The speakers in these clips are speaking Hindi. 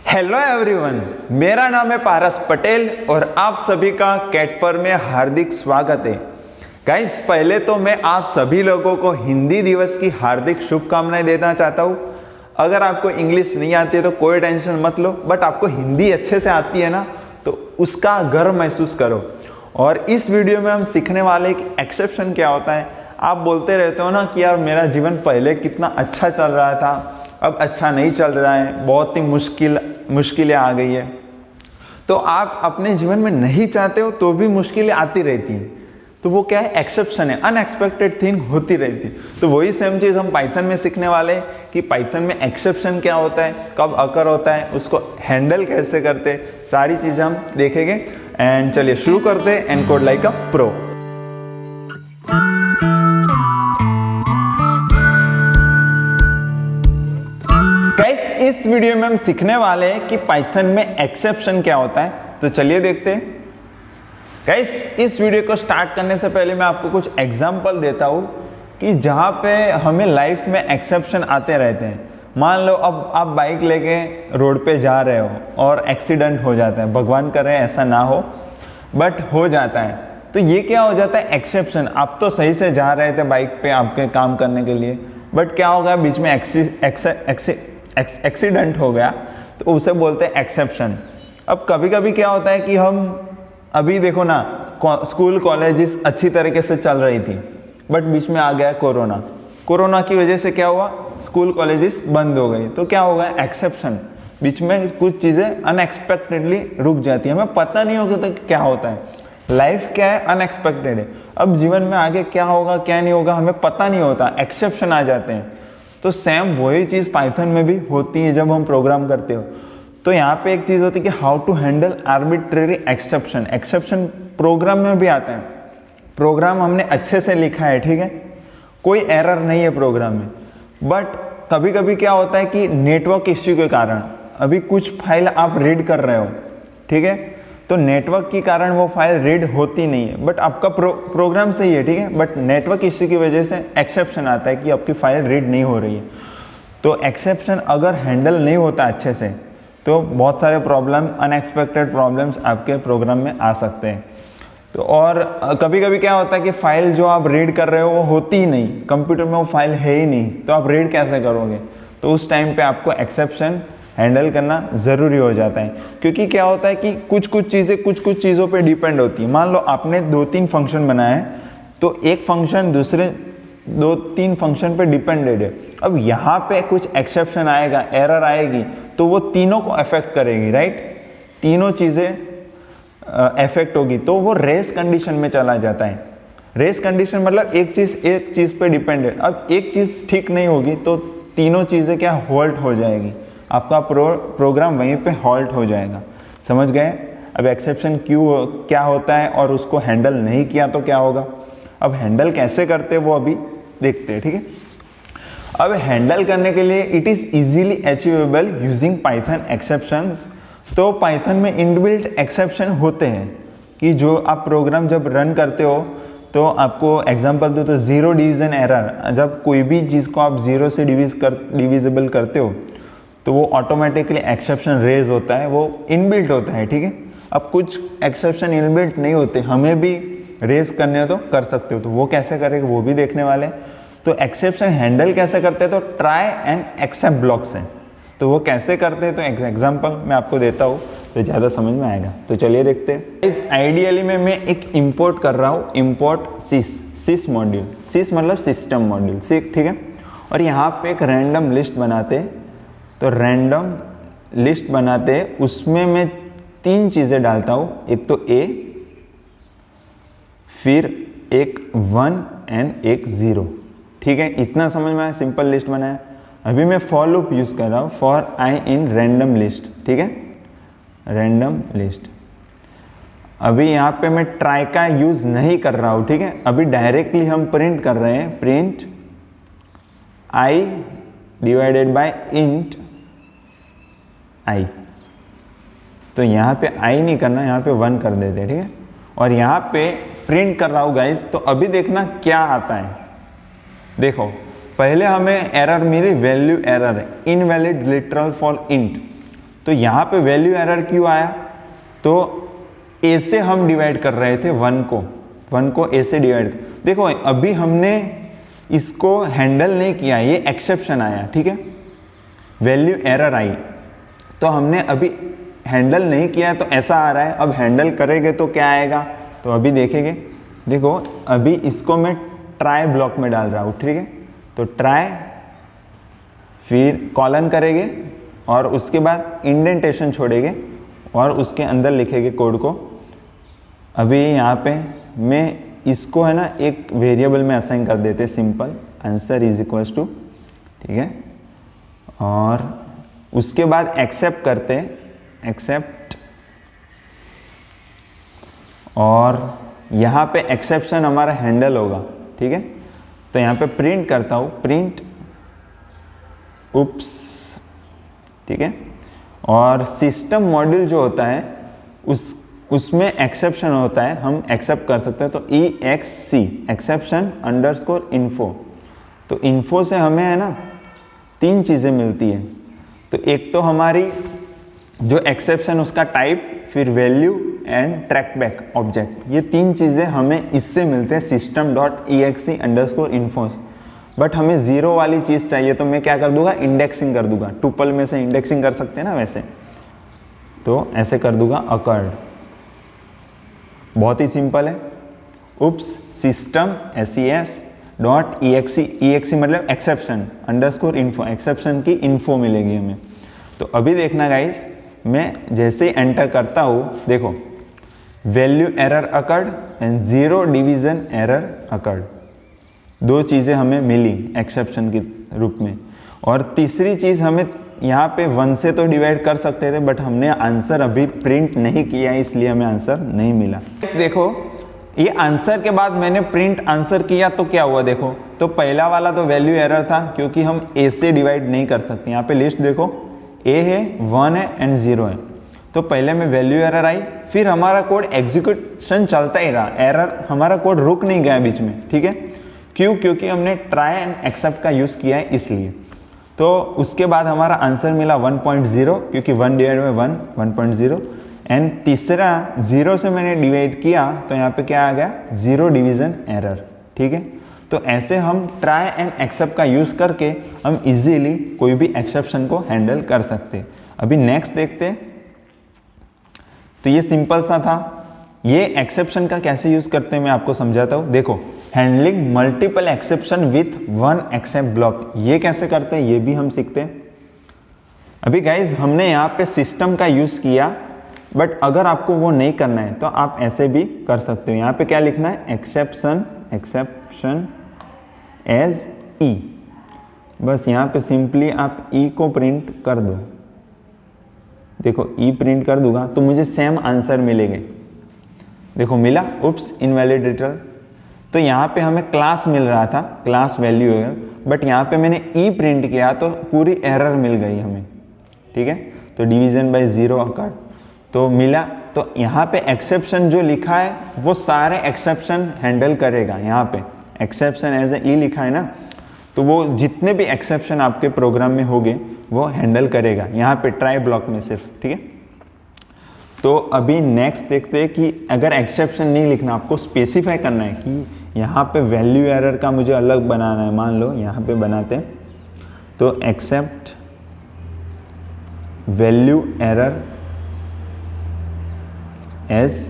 हेलो एवरीवन, मेरा नाम है पारस पटेल और आप सभी का कैटपर में हार्दिक स्वागत है। गाइस, पहले तो मैं आप सभी लोगों को हिंदी दिवस की हार्दिक शुभकामनाएं देना चाहता हूँ। अगर आपको इंग्लिश नहीं आती है तो कोई टेंशन मत लो, बट आपको हिंदी अच्छे से आती है ना, तो उसका गर्व महसूस करो। और इस वीडियो में हम सीखने वाले एक एक्सेप्शन क्या होता है। आप बोलते रहते हो ना कि यार मेरा जीवन पहले कितना अच्छा चल रहा था, अब अच्छा नहीं चल रहा है, बहुत ही मुश्किलें आ गई है। तो आप अपने जीवन में नहीं चाहते हो तो भी मुश्किलें आती रहती हैं। तो वो क्या है, एक्सेप्शन है, अनएक्सपेक्टेड थिंग होती रहती। तो वही सेम चीज़ हम पाइथन में सीखने वाले हैं कि पाइथन में एक्सेप्शन क्या होता है, कब अकर होता है, उसको हैंडल कैसे करते हैं, सारी चीज़ें हम देखेंगे। एंड चलिए शुरू करते हैं एनकोड लाइक अ प्रो। इस वीडियो में हम सीखने वाले हैं कि पाइथन में एक्सेप्शन क्या होता है। तो चलिए देखते हैं। गाइस, इस वीडियो को स्टार्ट करने से पहले मैं आपको कुछ एग्जांपल देता हूँ कि जहाँ पे हमें लाइफ में एक्सेप्शन आते रहते हैं। मान लो अब आप बाइक लेके रोड पे जा रहे हो और एक्सीडेंट हो जाता है, भगवान करे ऐसा ना हो, बट हो जाता है। तो ये क्या हो जाता है, एक्सेप्शन। आप तो सही से जा रहे थे बाइक पे आपके काम करने के लिए, बट क्या हो गया, बीच में एक्सीडेंट हो गया, तो उसे बोलते हैं एक्सेप्शन। अब कभी कभी क्या होता है कि हम अभी देखो ना, स्कूल कॉलेजेस अच्छी तरीके से चल रही थी, बट बीच में आ गया कोरोना की वजह से क्या हुआ, स्कूल कॉलेजेस बंद हो गई। तो क्या होगा, एक्सेप्शन। बीच में कुछ चीज़ें अनएक्सपेक्टेडली रुक जाती है, हमें पता नहीं होगा तो क्या होता है। लाइफ क्या है, अनएक्सपेक्टेड है। अब जीवन में आगे क्या होगा क्या नहीं होगा हमें पता नहीं होता, एक्सेप्शन आ जाते हैं। तो सेम वही चीज़ पाइथन में भी होती है जब हम प्रोग्राम करते हो। तो यहाँ पे एक चीज़ होती है कि how to handle arbitrary exception. Exception program में भी आता है। प्रोग्राम हमने अच्छे से लिखा है, ठीक है, कोई एरर नहीं है प्रोग्राम में, बट कभी कभी क्या होता है कि नेटवर्क इश्यू के कारण अभी कुछ फाइल आप रीड कर रहे हो, ठीक है, तो नेटवर्क के कारण वो फाइल रीड होती नहीं है, बट आपका प्रोग्राम सही है, ठीक है, बट नेटवर्क इश्यू की वजह से एक्सेप्शन आता है कि आपकी फाइल रीड नहीं हो रही है। तो एक्सेप्शन अगर हैंडल नहीं होता अच्छे से तो बहुत सारे प्रॉब्लम, अनएक्सपेक्टेड प्रॉब्लम्स आपके प्रोग्राम में आ सकते हैं। तो और कभी कभी क्या होता है कि फाइल जो आप रीड कर रहे हो वो होती ही नहीं, कंप्यूटर में वो फाइल है ही नहीं, तो आप रीड कैसे करोगे। तो उस टाइम पे आपको एक्सेप्शन हैंडल करना ज़रूरी हो जाता है, क्योंकि क्या होता है कि कुछ कुछ चीज़ों पे डिपेंड होती है। मान लो आपने 2-3 फंक्शन बनाए हैं, तो एक फंक्शन दूसरे 2-3 फंक्शन पे डिपेंडेड है। अब यहाँ पे कुछ एक्सेप्शन आएगा, एरर आएगी, तो वो तीनों को अफेक्ट करेगी, राइट, तीनों चीज़ें अफेक्ट होगी, तो वो रेस कंडीशन में चला जाता है। रेस कंडीशन मतलब एक चीज़ पे डिपेंडेड। अब एक चीज़ ठीक नहीं होगी तो तीनों चीज़ें क्या, हॉल्ट हो जाएगी, आपका प्रोग्राम वहीं पे हॉल्ट हो जाएगा। समझ गए। अब एक्सेप्शन क्या होता है और उसको हैंडल नहीं किया तो क्या होगा। अब हैंडल कैसे करते हैं वो अभी देखते हैं, ठीक है। अब हैंडल करने के लिए it is easily achievable using Python exceptions. तो पाइथन में इनबिल्ट एक्सेप्शन होते हैं कि जो आप प्रोग्राम जब रन करते हो, तो आपको एग्जांपल दो तो ज़ीरो डिवीज़न एरर, जब कोई भी चीज़ को आप ज़ीरो से डिविजिबल करते हो तो वो ऑटोमेटिकली एक्सेप्शन रेज होता है, वो इनबिल्ट होता है, ठीक है। अब कुछ एक्सेप्शन इनबिल्ट नहीं होते, हमें भी रेज करने हो तो कर सकते हो, तो वो कैसे करेंगे वो भी देखने वाले हैं। तो एक्सेप्शन हैंडल कैसे करते हैं, तो ट्राई एंड एक्सेप्ट ब्लॉक्स हैं। तो वो कैसे करते हैं, तो एग्जांपल मैं आपको देता हूँ तो ज़्यादा समझ में आएगा। तो चलिए देखते हैं। इस आइडियली में मैं एक इंपोर्ट कर रहा हूँ, इंपोर्ट सिस मॉड्यूल, सिस मतलब सिस्टम मॉड्यूल, ठीक है। और यहाँ पे एक रैंडम लिस्ट बनाते, तो रैंडम लिस्ट बनाते उसमें मैं 3 चीज़ें डालता हूँ, एक तो ए, फिर एक 1 एंड एक 0, ठीक है। इतना समझ में आया, सिंपल लिस्ट बनाया। अभी मैं फॉर लूप यूज़ कर रहा हूँ, for I in random list, ठीक है, रैंडम लिस्ट। अभी यहाँ पे मैं ट्राई का यूज़ नहीं कर रहा हूँ, ठीक है। अभी डायरेक्टली हम प्रिंट कर रहे हैं, print i divided by int i. तो यहाँ पे आई नहीं करना, यहाँ पे 1 कर देते, ठीक है। और यहाँ पे प्रिंट कर रहा हूँ गाइस, तो अभी देखना क्या आता है। देखो, पहले हमें एरर मिली, वैल्यू एरर है, इनवैलिड लिटरल फॉर इंट। तो यहाँ पे वैल्यू एरर क्यों आया, तो ए से हम डिवाइड कर रहे थे 1 को ए से डिवाइड। देखो अभी हमने इसको हैंडल नहीं किया, ये एक्सेप्शन आया, ठीक है, वैल्यू एरर आई, तो हमने अभी हैंडल नहीं किया तो ऐसा आ रहा है। अब हैंडल करेंगे तो क्या आएगा, तो अभी देखेंगे। देखो अभी इसको मैं ट्राई ब्लॉक में डाल रहा हूँ, ठीक है, तो ट्राई, फिर कॉलन करेंगे और उसके बाद इंडेंटेशन छोड़ेंगे और उसके अंदर लिखेंगे कोड को। अभी यहाँ पे मैं इसको है ना एक वेरिएबल में असाइन कर देते, simple answer is equals to, ठीक है, और उसके बाद एक्सेप्ट करते, एक्सेप्ट, और यहाँ पे एक्सेप्शन हमारा हैंडल होगा, ठीक है, तो यहाँ पे प्रिंट करता हूँ, प्रिंट उप्स, ठीक है, और सिस्टम मॉड्यूल जो होता है उसमें एक्सेप्शन होता है, हम एक्सेप्ट कर सकते हैं, तो EXC एक्सेप्शन अंडरस्कोर इन्फो। तो इन्फो से हमें है ना 3 चीज़ें मिलती है, तो एक तो हमारी जो एक्सेप्शन उसका टाइप, फिर वैल्यू एंड ट्रैकबैक ऑब्जेक्ट, ये 3 चीज़ें हमें इससे मिलते हैं system.exe_info। बट हमें 0 वाली चीज़ चाहिए, तो मैं क्या कर दूंगा, इंडेक्सिंग कर दूंगा, टुपल में से इंडेक्सिंग कर सकते हैं ना वैसे, तो ऐसे कर दूंगा अकर्ड। बहुत ही सिंपल है, उप्स सिस्टम SES.exe मतलब एक्सेप्शन अंडरस्कोर इन्फो, एक्सेप्शन की इन्फो मिलेगी हमें। तो अभी देखना गाइज, मैं जैसे ही एंटर करता हूँ, देखो value error occurred and 0 division error occurred, 2 चीज़ें हमें मिली एक्सेप्शन के रूप में। और तीसरी चीज़, हमें यहाँ पे 1 से तो डिवाइड कर सकते थे, बट हमने आंसर अभी प्रिंट नहीं किया है, इसलिए हमें आंसर नहीं मिला। देखो ये आंसर के बाद मैंने प्रिंट आंसर किया तो क्या हुआ, देखो तो पहला वाला तो वैल्यू एरर था, क्योंकि हम ए से डिवाइड नहीं कर सकते। यहाँ पे लिस्ट देखो, ए है, 1 है एंड 0 है, तो पहले में वैल्यू एरर आई, फिर हमारा कोड एग्जीक्यूशन चलता ही रहा, एरर हमारा कोड रुक नहीं गया बीच में, ठीक है, क्यों, क्योंकि हमने ट्राई एंड एक्सेप्ट का यूज़ किया है इसलिए। तो उसके बाद हमारा आंसर मिला 1.0, क्योंकि 1 डिवाइड बाई 1 1.0, एंड तीसरा 0 से मैंने डिवाइड किया तो यहाँ पे क्या आ गया, 0 डिवीजन एरर, ठीक है। तो ऐसे हम ट्राई एंड एक्सेप्ट का यूज़ करके हम इजीली कोई भी एक्सेप्शन को हैंडल कर सकते। अभी नेक्स्ट देखते, तो ये सिंपल सा था। ये एक्सेप्शन का कैसे यूज़ करते हैं मैं आपको समझाता हूँ। देखो handling multiple exception with 1 except block, ये कैसे करते हैं ये भी हम सीखते हैं। अभी गाइज हमने यहाँ पे सिस्टम का यूज़ किया, बट अगर आपको वो नहीं करना है तो आप ऐसे भी कर सकते हो। यहाँ पे क्या लिखना है, एक्सेप्शन एज ई, बस यहाँ पे सिंपली आप ई को प्रिंट कर दो। देखो ई प्रिंट कर दूंगा तो मुझे सेम आंसर मिलेंगे। देखो मिला, उप्स इनवैलिड रिटर्न। तो यहाँ पे हमें क्लास मिल रहा था, क्लास वैल्यू है, बट यहाँ पे मैंने ई प्रिंट किया तो पूरी एरर मिल गई हमें, ठीक है। तो डिवीजन बाय 0 अकर्ड, तो मिला। तो यहाँ पे एक्सेप्शन जो लिखा है वो सारे एक्सेप्शन हैंडल करेगा। यहाँ पे एक्सेप्शन एज ए ई लिखा है ना, तो वो जितने भी एक्सेप्शन आपके प्रोग्राम में होंगे वो हैंडल करेगा यहाँ पे ट्राई ब्लॉक में सिर्फ, ठीक है। तो अभी नेक्स्ट देखते हैं कि अगर एक्सेप्शन नहीं लिखना, आपको स्पेसिफाई करना है कि यहाँ पे वैल्यू एरर का मुझे अलग बनाना है। मान लो यहाँ पे बनाते हैं, तो except value error as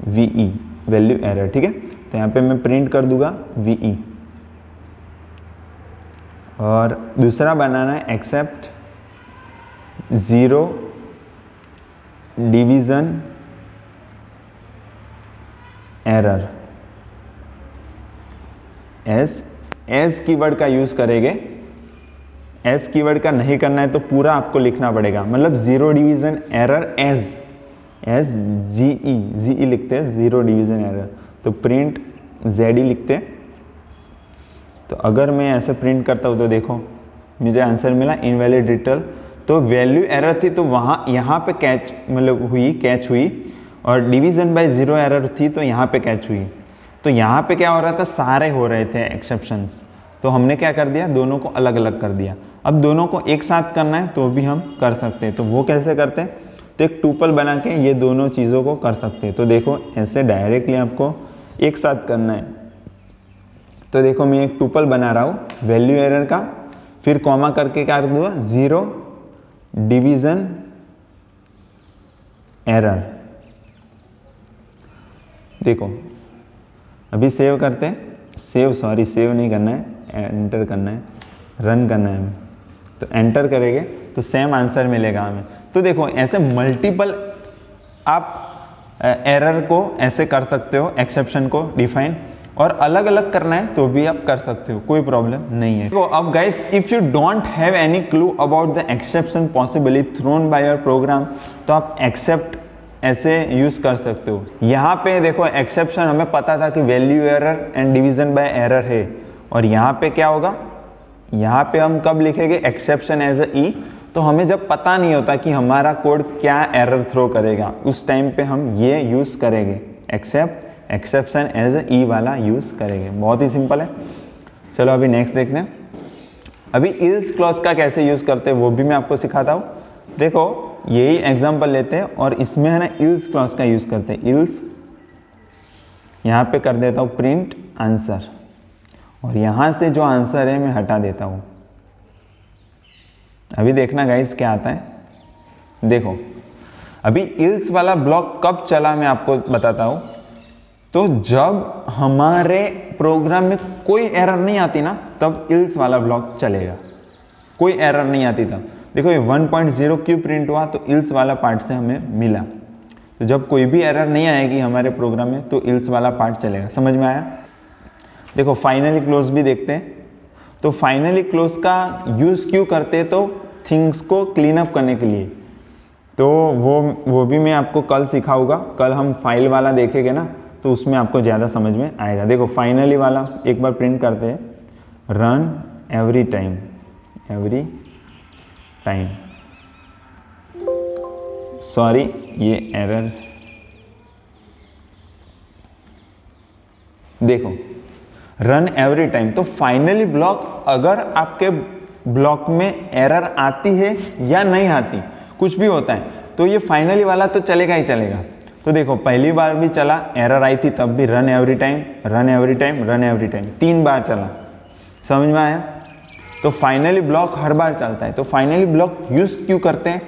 VE, value error, ठीक है। तो यहाँ पे मैं प्रिंट कर दूंगा VE। और दूसरा बनाना है except 0 division error as keyword का यूज करेंगे। एज कीवर्ड का नहीं करना है तो पूरा आपको लिखना पड़ेगा, मतलब 0 डिवीजन एरर एज GE लिखते हैं, 0 डिवीजन एरर। तो प्रिंट ZE लिखते हैं। तो अगर मैं ऐसे प्रिंट करता हूँ तो देखो मुझे आंसर मिला इनवैलिड रिटर्न। तो वैल्यू एरर थी तो वहाँ यहाँ पे कैच कैच हुई, और डिवीजन बाय 0 एरर थी तो यहाँ पे कैच हुई। तो यहाँ पे क्या हो रहा था, सारे हो रहे थे एक्सेप्शंस। तो हमने क्या कर दिया, दोनों को अलग अलग कर दिया। अब दोनों को एक साथ करना है तो भी हम कर सकते हैं। तो वो कैसे करते हैं, तो एक टुपल बना के ये दोनों चीज़ों को कर सकते हैं। तो देखो ऐसे डायरेक्टली आपको एक साथ करना है। तो देखो मैं एक टुपल बना रहा हूँ वैल्यू एरर का, फिर कॉमा करके क्या कर दूँगा, 0 डिवीज़न एरर। देखो अभी सेव करते हैं, सेव नहीं करना है, एंटर करना है, रन करना है हमें। तो एंटर करेंगे तो सेम आंसर मिलेगा हमें। तो देखो ऐसे मल्टीपल आप एरर को ऐसे कर सकते हो, एक्सेप्शन को डिफाइन, और अलग अलग करना है तो भी आप कर सकते हो, कोई प्रॉब्लम नहीं है। तो अब guys if you don't have any clue about the exception possibly thrown by your program, तो आप एक्सेप्ट ऐसे यूज कर सकते हो। यहाँ पे देखो एक्सेप्शन हमें पता था कि value error and division bye error है, और यहाँ पे क्या होगा, यहाँ पे हम कब लिखेंगे एक्सेप्शन एज अ ई, तो हमें जब पता नहीं होता कि हमारा कोड क्या एरर थ्रो करेगा, उस टाइम पे हम ये यूज करेंगे, एक्सेप्शन एज अ ई वाला यूज करेंगे। बहुत ही सिंपल है। चलो अभी नेक्स्ट देखते हैं। अभी इल्स क्लॉज का कैसे यूज करते हैं वो भी मैं आपको सिखाता हूँ। देखो यही एग्जांपल लेते हैं और इसमें है ना इल्स क्लॉज का यूज करते हैं। इल्स यहाँ पे कर देता हूँ प्रिंट आंसर, और यहाँ से जो आंसर है मैं हटा देता हूँ। अभी देखना गाइस क्या आता है। देखो अभी इल्स वाला ब्लॉक कब चला मैं आपको बताता हूँ। तो जब हमारे प्रोग्राम में कोई एरर नहीं आती ना, तब इल्स वाला ब्लॉक चलेगा। कोई एरर नहीं आती तब। देखो ये 1.0 क्यों प्रिंट हुआ, तो इल्स वाला पार्ट से हमें मिला। तो जब कोई भी एरर नहीं आएगी हमारे प्रोग्राम में तो इल्स वाला पार्ट चलेगा। समझ में आया। देखो फाइनली क्लोज भी देखते हैं। तो फाइनली क्लोज का यूज़ क्यों करते हैं, तो थिंग्स को क्लीन अप करने के लिए। तो वो भी मैं आपको कल सिखाऊंगा। कल हम फाइल वाला देखेंगे ना, तो उसमें आपको ज़्यादा समझ में आएगा। देखो फाइनली वाला एक बार प्रिंट करते हैं, रन एवरी टाइम सॉरी ये एरर। देखो रन एवरी टाइम, तो फाइनली ब्लॉक, अगर आपके ब्लॉक में एरर आती है या नहीं आती, कुछ भी होता है, तो ये फाइनली वाला तो चलेगा ही चलेगा। तो देखो पहली बार भी चला, एरर आई थी तब भी रन एवरी टाइम 3 बार चला। समझ में आया। तो फाइनली ब्लॉक हर बार चलता है। तो फाइनली ब्लॉक यूज क्यों करते हैं,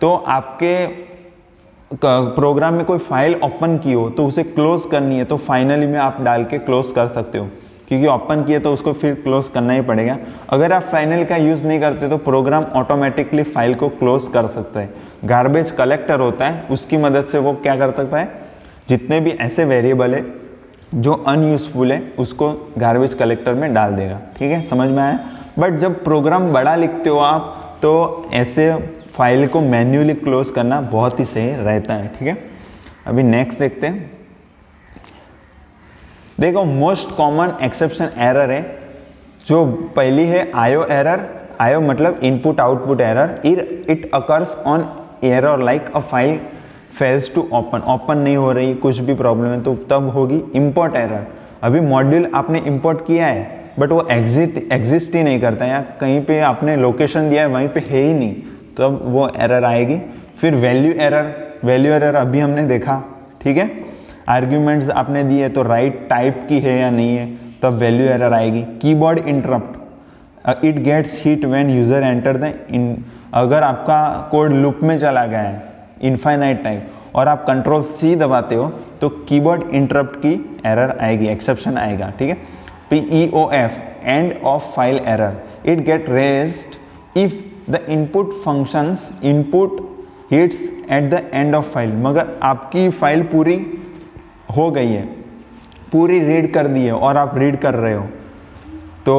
तो आपके प्रोग्राम में कोई फाइल ओपन की हो तो उसे क्लोज करनी है, तो फाइनली में आप डाल के क्लोज कर सकते हो, क्योंकि ओपन किए तो उसको फिर क्लोज करना ही पड़ेगा। अगर आप फाइनल का यूज़ नहीं करते तो प्रोग्राम ऑटोमेटिकली फाइल को क्लोज कर सकता है। गार्बेज कलेक्टर होता है, उसकी मदद से वो क्या कर सकता है, जितने भी ऐसे वेरिएबल है जो अनयूजफुल है उसको गार्बेज कलेक्टर में डाल देगा। ठीक है, समझ में आया। बट जब प्रोग्राम बड़ा लिखते हो आप, तो ऐसे फाइल को मैन्युअली क्लोज करना बहुत ही सही रहता है। ठीक है, अभी नेक्स्ट देखते हैं। देखो मोस्ट कॉमन एक्सेप्शन एरर है जो पहली है आईओ एरर। आईओ मतलब input output error. It occurs on error like a file fails to open नहीं हो रही, कुछ भी प्रॉब्लम है तो तब होगी। इंपोर्ट एरर, अभी मॉड्यूल आपने इंपोर्ट किया है बट वो एग्जिस्ट ही नहीं करता, या कहीं पे आपने लोकेशन दिया है वहीं पे है ही नहीं, तब वो एरर आएगी। फिर वैल्यू एरर अभी हमने देखा। ठीक है, आर्ग्यूमेंट्स आपने दिए तो राइट टाइप की है या नहीं है, तब वैल्यू एरर आएगी। Keyboard interrupt, it gets hit when user enter the अगर आपका कोड लूप में चला गया है इनफाइनाइट टाइम और आप कंट्रोल सी दबाते हो तो कीबोर्ड इंटरप्ट की एरर आएगी, एक्सेप्शन आएगा। ठीक है, PEOF end of file error, it get raised if the input functions input hits at the end of file. मगर आपकी फाइल पूरी हो गई है, पूरी रीड कर दी है और आप रीड कर रहे हो तो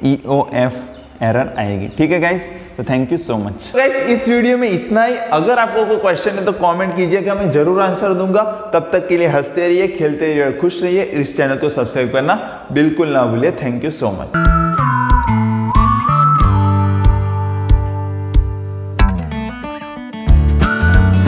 EOF एरर आएगी। ठीक है गाइस, तो thank you so much guys. इस वीडियो में इतना ही। अगर आपको कोई क्वेश्चन है तो कमेंट कीजिएगा, मैं जरूर आंसर दूंगा। तब तक के लिए हंसते रहिए, खेलते रहिए, खुश रहिए। इस चैनल को सब्सक्राइब करना बिल्कुल ना भूलिए। Thank you so much.